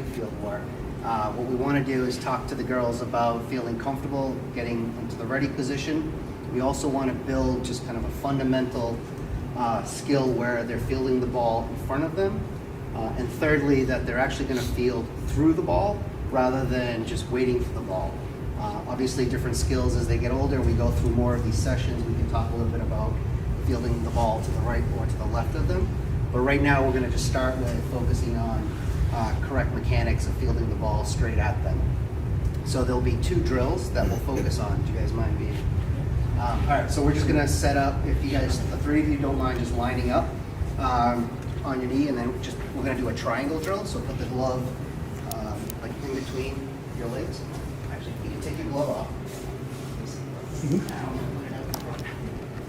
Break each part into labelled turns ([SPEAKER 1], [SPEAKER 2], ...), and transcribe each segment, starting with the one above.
[SPEAKER 1] field work. What we want to do is talk to the girls about feeling comfortable getting into the ready position. We also want to build just kind of a fundamental skill where they're fielding the ball in front of them. And thirdly, that they're actually going to field through the ball rather than just waiting for the ball. Obviously, different skills as they get older. We go through more of these sessions. We can talk a little bit about fielding the ball to the right or to the left of them. But right now, we're going to just start with focusing on correct mechanics of fielding the ball straight at them. So there'll be 2 drills that we'll focus on. Do you guys mind being? All right, so we're just going to set up, if you guys, the 3 of you don't mind just lining up on your knee, and then we're going to do a triangle drill. So put the glove like in between your legs. Actually, you can take your glove off.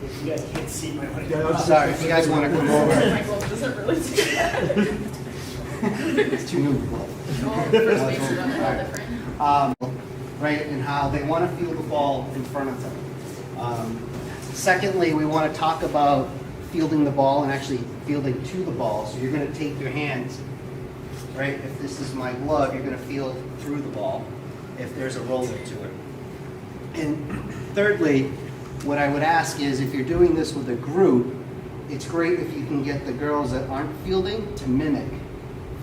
[SPEAKER 2] If you guys can't see my way.
[SPEAKER 1] I'm sorry, if you guys want to come over.
[SPEAKER 3] My glove doesn't really do that.
[SPEAKER 1] It's too new glove.
[SPEAKER 3] First base is all different.
[SPEAKER 1] Right, and how they want to field the ball in front of them. Secondly, we want to talk about fielding the ball and actually fielding to the ball. So you're going to take your hands, right? If this is my glove, you're going to field through the ball if there's a roller to it. And thirdly, what I would ask is if you're doing this with a group, it's great if you can get the girls that aren't fielding to mimic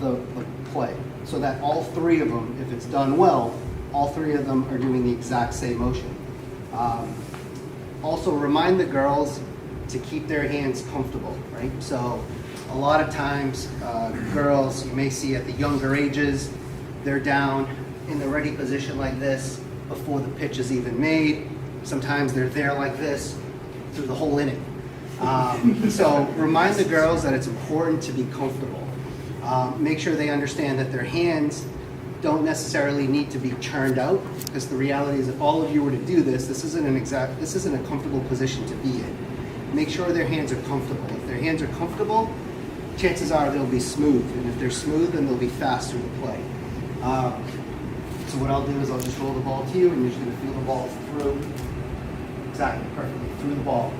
[SPEAKER 1] the play so that all 3 of them, if it's done well, all 3 of them are doing the exact same motion. Also remind the girls to keep their hands comfortable, right? So a lot of times girls, you may see at the younger ages, they're down in the ready position like this before the pitch is even made. Sometimes they're there like this through the whole inning. So remind the girls that it's important to be comfortable. Make sure they understand that their hands don't necessarily need to be churned out, because the reality is if all of you were to do this, this isn't a comfortable position to be in. Make sure their hands are comfortable. If their hands are comfortable, chances are they'll be smooth, and if they're smooth, then they'll be fast through the play. So what I'll do is I'll just roll the ball to you, and you're just going to feel the ball through, exactly, perfectly, through the ball.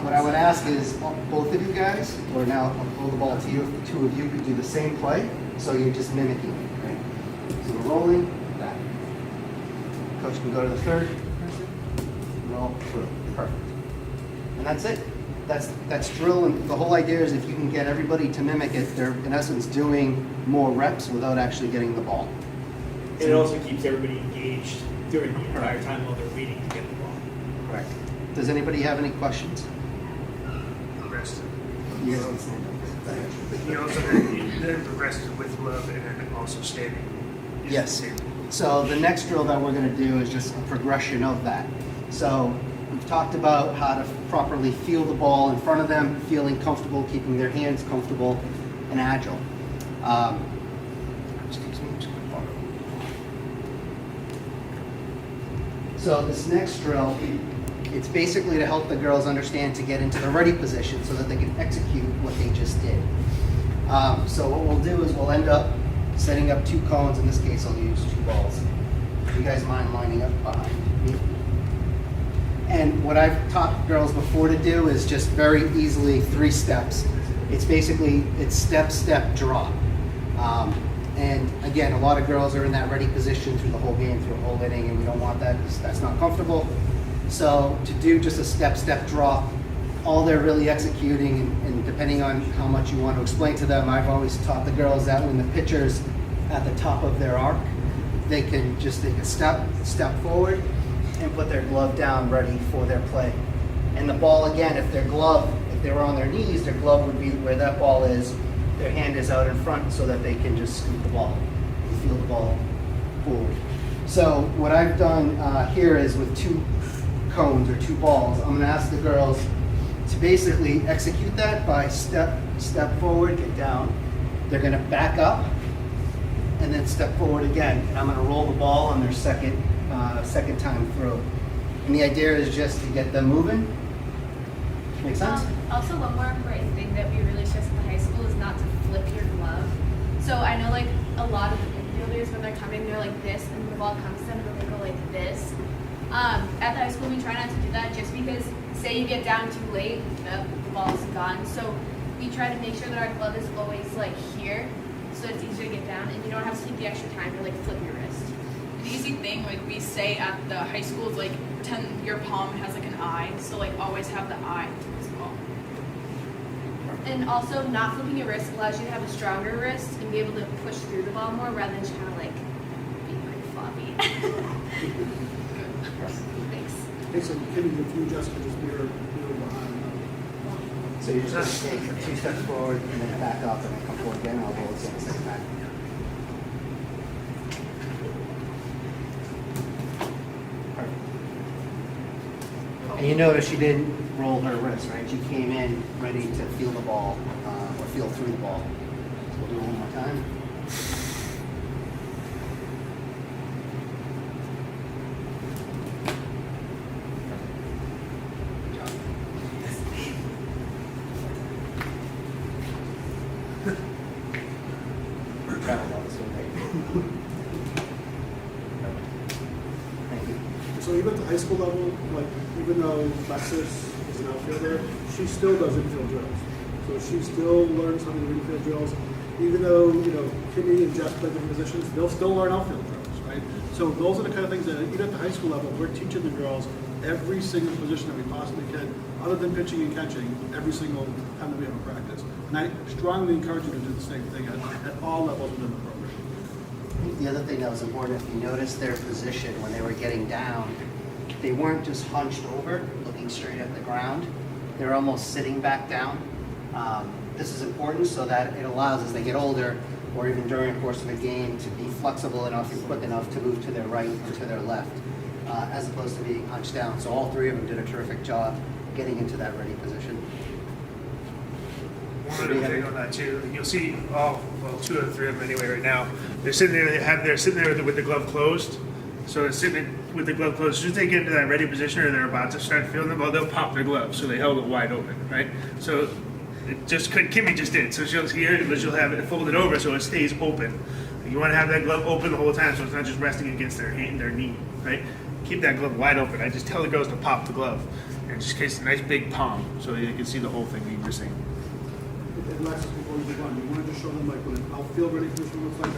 [SPEAKER 1] What I would ask is both of you guys, or now I'll throw the ball to you, if the 2 of you could do the same play, so you're just mimicking it, right? So we're rolling, back. Coach can go to the 3rd, roll through, perfect. And that's it. That's drill, and the whole idea is if you can get everybody to mimic it, they're in essence doing more reps without actually getting the ball.
[SPEAKER 2] It also keeps everybody engaged during the entire time while they're waiting to get the ball.
[SPEAKER 1] Correct. Does anybody have any questions?
[SPEAKER 4] Progressive.
[SPEAKER 1] You guys can stand up.
[SPEAKER 4] But you also then progressive with glove and then also standing.
[SPEAKER 1] Yes. So the next drill that we're going to do is just a progression of that. So we've talked about how to properly feel the ball in front of them, feeling comfortable, keeping their hands comfortable and agile. Excuse me, just gonna borrow. So this next drill, it's basically to help the girls understand to get into the ready position so that they can execute what they just did. So what we'll do is we'll end up setting up 2 cones. In this case, I'll use 2 balls. Do you guys mind lining up behind me? And what I've taught girls before to do is just very easily 3 steps. It's basically, it's step, step, drop. And again, a lot of girls are in that ready position through the whole game, through the whole inning, and we don't want that because that's not comfortable. So to do just a step, step, drop, all they're really executing, and depending on how much you want to explain to them, I've always taught the girls that when the pitcher's at the top of their arc, they can just take a step forward, and put their glove down ready for their play. And the ball, again, if they were on their knees, their glove would be where that ball is, their hand is out in front so that they can just scoop the ball and feel the ball forward. So what I've done here is with 2 cones or 2 balls, I'm gonna ask the girls to basically execute that by step forward, get down. They're gonna back up and then step forward again. And I'm gonna roll the ball on their second time through. And the idea is just to get them moving. Make sense?
[SPEAKER 3] Also, one more important thing that we really stress in the high school is not to flip your glove. So I know like a lot of the infielders, when they're coming, they're like this, and the ball comes to them, but they go like this. At the high school, we try not to do that just because, say you get down too late, the ball's gone. So we try to make sure that our glove is always like here. so it's easier to get down, and you don't have to take the extra time to like flip your wrist.
[SPEAKER 5] An easy thing, like we say at the high school, is like pretend your palm has like an eye, so like always have the eye as well.
[SPEAKER 3] And also, not flipping your wrist allows you to have a stronger wrist and be able to push through the ball more rather than just kind of like being like floppy. Thanks.
[SPEAKER 6] Hey, so Kimmy, if you just could just mirror behind.
[SPEAKER 1] So you're just going to take 2 steps forward and then back up and then come forward again, elbow and step back. Perfect. And you notice she didn't roll her wrist, right? She came in ready to feel the ball or feel through the ball. So we'll do it one more time. Travel ball, so great. Thank you.
[SPEAKER 6] So even at the high school level, like even though Lexus is an outfielder, she still does infield drills. So she still learns how to do infield drills. Even though, Kimmy and Jeff play different positions, they'll still learn outfield drills, right? So those are the kind of things that even at the high school level, we're teaching the girls every single position that we possibly can, other than pitching and catching, every single time that we have a practice. And I strongly encourage you to do the same thing at all levels within the program.
[SPEAKER 1] I think the other thing that was important, if you notice their position when they were getting down, they weren't just hunched over, looking straight at the ground. They were almost sitting back down. This is important so that it allows, as they get older, or even during the course of a game, to be flexible enough and quick enough to move to their right or to their left, as opposed to being hunched down. So all 3 of them did a terrific job getting into that ready position.
[SPEAKER 4] One other thing on that too, you'll see 2 of the 3 of them anyway right now. They're sitting there. They're sitting there with the glove closed. So they're sitting with the glove closed. As soon as they get into that ready position or they're about to start feeling the ball, they'll pop their glove. So they held it wide open, right? So Kimmy just did. So she'll have it folded over so it stays open. You want to have that glove open the whole time so it's not just resting against their hand, their knee, right? Keep that glove wide open. I just tell the girls to pop the glove and just case a nice big palm so you can see the whole thing that you were saying.
[SPEAKER 6] And Alexis, before we move on, you want to just show them like what an outfield ready position looks like?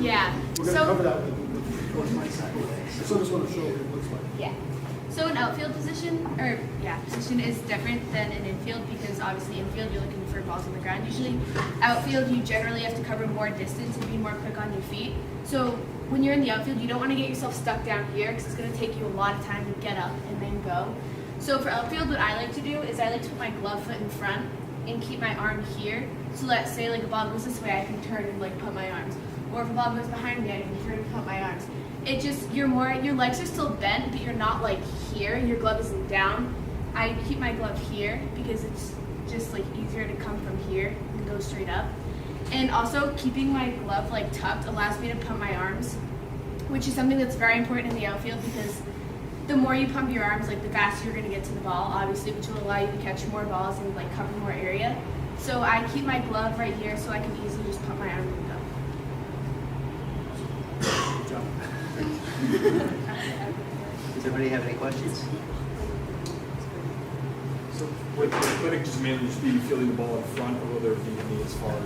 [SPEAKER 3] Yeah.
[SPEAKER 6] We're going to
[SPEAKER 3] So-
[SPEAKER 6] cover that with my side. So just want to show what it looks like.
[SPEAKER 3] Yeah. So an outfield position is different than an infield because obviously infield you're looking for balls on the ground. Usually outfield you generally have to cover more distance and be more quick on your feet. So when you're in the outfield you don't want to get yourself stuck down here because it's going to take you a lot of time to get up and then go. So for outfield what I like to do is I like to put my glove foot in front and keep my arm here. So let's say like a ball goes this way I can turn and like put my arms. Or if a ball goes behind me I can turn and put my arms. It just, your legs are still bent, but you're not like here. Your glove isn't down. I keep my glove here because it's just like easier to come from here and go straight up. And also keeping my glove like tucked allows me to pump my arms, which is something that's very important in the outfield because the more you pump your arms, like the faster you're gonna get to the ball, obviously, which will allow you to catch more balls and like cover more area. So I keep my glove right here so I can easily just pump my arm and go.
[SPEAKER 1] Does everybody have any questions?
[SPEAKER 7] So would the clinic just mainly just be fielding the ball in front, or will there be any as far as